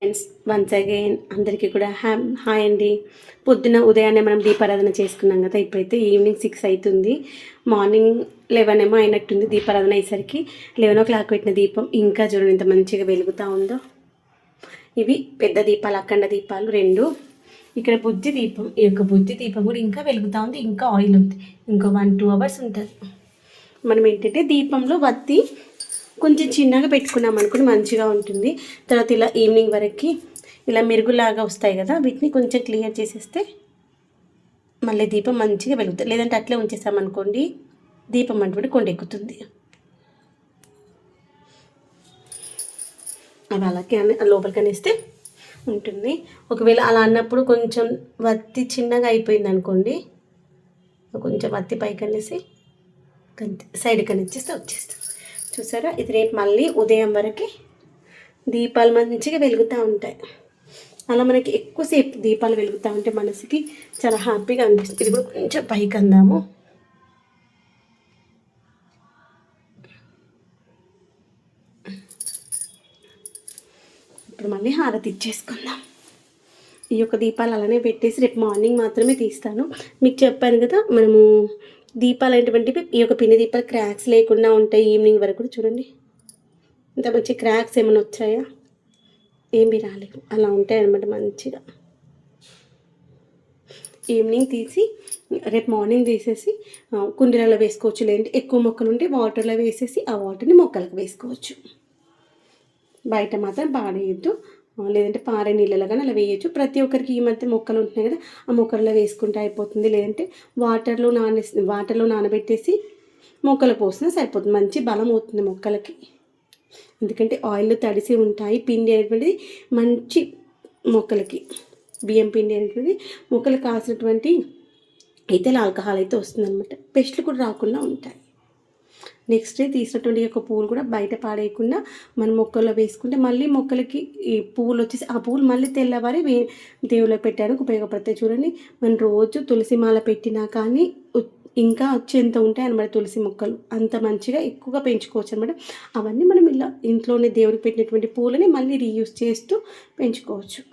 Friends once again అందరికీ కూడా hi అండి. పొద్దున ఉదయాన్నే మనం దీపారాధన చేసుకున్నాం కదా. ఇప్పుడైతే ఈవినింగ్ 6 అవుతుంది. మార్నింగ్ 11 ఏమో అయినట్టుంది దీపారాధన అయ్యేసరికి. 11 o'clock పెట్టిన దీపం ఇంకా చూడండి ఎంత మంచిగా వెలుగుతూ ఉందో. ఇవి పెద్ద దీపాలు, అఖండ దీపాలు 2. ఇక్కడ బుజ్జి దీపం, ఈ యొక్క బుజ్జి దీపం కూడా ఇంకా వెలుగుతూ ఉంది. ఇంకా ఆయిల్ ఉంది, ఇంకో 1-2 hours ఉంటుంది. మనం ఏంటంటే దీపంలో వత్తి కొంచెం చిన్నగా పెట్టుకున్నాం అనుకుని మంచిగా ఉంటుంది. తర్వాత ఇలా ఈవినింగ్ వరకు ఇలా మెరుగులాగా వస్తాయి కదా, వీటిని కొంచెం క్లియర్ చేసేస్తే మళ్ళీ దీపం మంచిగా వెలుగుతుంది. లేదంటే అట్లే ఉంచేసామనుకోండి దీపం అంటే కొండెక్కుతుంది. అవి అలాగే లోపలికి అనేస్తే ఉంటుంది. ఒకవేళ అలా అన్నప్పుడు కొంచెం వత్తి చిన్నగా అయిపోయింది అనుకోండి, కొంచెం వత్తి పైకి అనేసి సైడ్కి అనేస్తే వచ్చేస్తుంది. చూసారా, ఇది రేపు మళ్ళీ ఉదయం వరకు దీపాలు మంచిగా వెలుగుతూ ఉంటాయి. అలా మనకి ఎక్కువసేపు దీపాలు వెలుగుతూ ఉంటే మనసుకి చాలా హ్యాపీగా అనిపిస్తుంది. ఇది కూడా కొంచెం పైకి అందాము. ఇప్పుడు మళ్ళీ హారతి ఇచ్చేసుకుందాం. ఈ యొక్క దీపాలు అలానే పెట్టేసి రేపు మార్నింగ్ మాత్రమే తీస్తాను. మీకు చెప్పాను కదా, మనము దీపాలు అనేటువంటివి ఈ యొక్క పిండి దీపాలు క్రాక్స్ లేకుండా ఉంటాయి. ఈవినింగ్ వరకు కూడా చూడండి ఇంత మంచి క్రాక్స్ ఏమైనా వచ్చాయా, ఏమీ రాలేవు, అలా ఉంటాయి అన్నమాట మంచిగా. ఈవినింగ్ తీసి రేపు మార్నింగ్ తీసేసి కుండీలలో వేసుకోవచ్చు. లేదంటే ఎక్కువ మొక్కలు ఉంటే వాటర్లో వేసేసి ఆ వాటర్ని మొక్కలకు వేసుకోవచ్చు. బయట మాత్రం పాడేయద్దు, లేదంటే పారే నీళ్ళలో కానీ అలా వేయచ్చు. ప్రతి ఒక్కరికి ఈ మధ్య మొక్కలు ఉంటున్నాయి కదా, ఆ మొక్కల్లో వేసుకుంటే అయిపోతుంది. లేదంటే వాటర్లో నానబెట్టేసి మొక్కలు పోసినా సరిపోతుంది. మంచి బలం అవుతుంది మొక్కలకి. ఎందుకంటే ఆయిల్ తడిసి ఉంటాయి. పిండి అనేటువంటిది మంచి మొక్కలకి, బియ్యం పిండి అనేటువంటిది మొక్కలకు కావాల్సినటువంటి అయితే ఆల్కహాల్ అయితే వస్తుందన్నమాట. పెస్ట్లు కూడా రాకుండా ఉంటాయి. నెక్స్ట్ డే తీసినటువంటి యొక్క పువ్వులు కూడా బయట పాడేయకుండా మన మొక్కల్లో వేసుకుంటే మళ్ళీ మొక్కలకి ఈ పువ్వులు వచ్చేసి ఆ పువ్వులు మళ్ళీ తెల్లవారి దేవుళ్ళకి పెట్టడానికి ఉపయోగపడతాయి. చూడండి, మనం రోజు తులసి మాల పెట్టినా కానీ ఇంకా వచ్చేంత ఉంటాయి అన్నమాట తులసి మొక్కలు. అంత మంచిగా ఎక్కువగా పెంచుకోవచ్చు అనమాట. అవన్నీ మనం ఇలా ఇంట్లోనే దేవుడికి పెట్టినటువంటి పువ్వులని మళ్ళీ రీయూజ్ చేస్తూ పెంచుకోవచ్చు.